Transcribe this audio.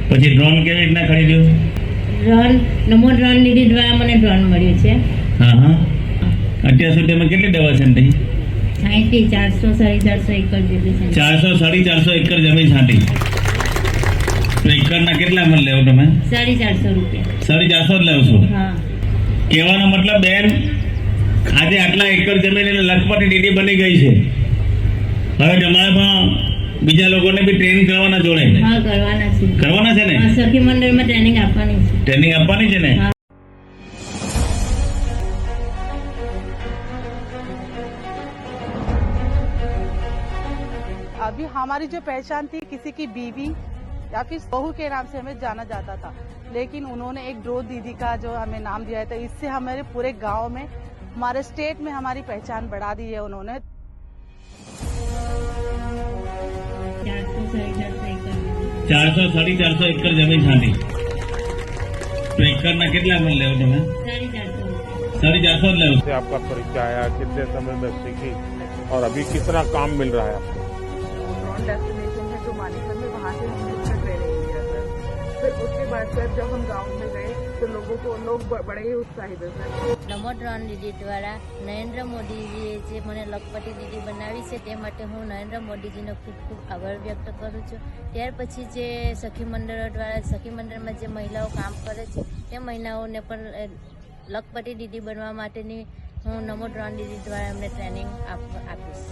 પછી ડ્રોન કેવી રીતના ખરીદ્યું? ડ્રોન નમો ડ્રોન દીદી દ્વારા મને ડ્રોન મળ્યું છે. હા હા. અત્યાર સુધીમાં કેટલી દવા છંટી? 400 એકર જેટલી છે. 400 એકર જમીન છાંટી. તો એકરના કેટલા મણ લેવો તમે? 450 રૂપિયા. 450 જ લેવ છો? હા. કહેવાનો મતલબ બેન, આજે આટલા એકર જમીન એટલે લખપતિ ડીડી બની ગઈ છે. હવે તમારે પણ બીજા લોકોને બી ટ્રેન કરવાના જોડે? હા, કરવાના છે. કરવાના છે ને? સખી મંડળમાં ટ્રેનિંગ આપવાની છે. ટ્રેનિંગ આપવાની છે ને? अभी हमारी जो पहचान थी किसी की बीवी या फिर बहू के नाम से हमें जाना जाता था, लेकिन उन्होंने एक ड्रोन दीदी का जो हमें नाम दिया था, इससे हमारे पूरे गांव में, हमारे स्टेट में हमारी पहचान बढ़ा दी है उन्होंने। 400 એકર જમીન છાંટી. તો એકરના કેટલા મણ લેવો તમે? 450 જ લેવો. से आपका परिचय आया, कितने समय में सीखी और अभी कितना काम मिल रहा है आपको? ड्रोन डेस्टिनेशन है जो मानेसर में, वहाँ से हमने उसका ट्रेनिंग लिया सर। फिर उसके बाद सर जब हम गाँव में गए तो लोग बड़े ही उत्साहित है सर। નમો ડ્રોન દીદી દ્વારા નરેન્દ્ર મોદીજીએ જે મને લખપતિ દીદી બનાવી છે તે માટે હું નરેન્દ્ર મોદીજીનો ખૂબ ખૂબ આભાર વ્યક્ત કરું છું. ત્યાર પછી જે સખી મંડળો દ્વારા સખી મંડળમાં જે મહિલાઓ કામ કરે છે તે મહિલાઓને પણ લખપતિ દીદી બનવા માટેની હું નમો ડ્રોન દીદી દ્વારા એમને ટ્રેનિંગ આપીશ.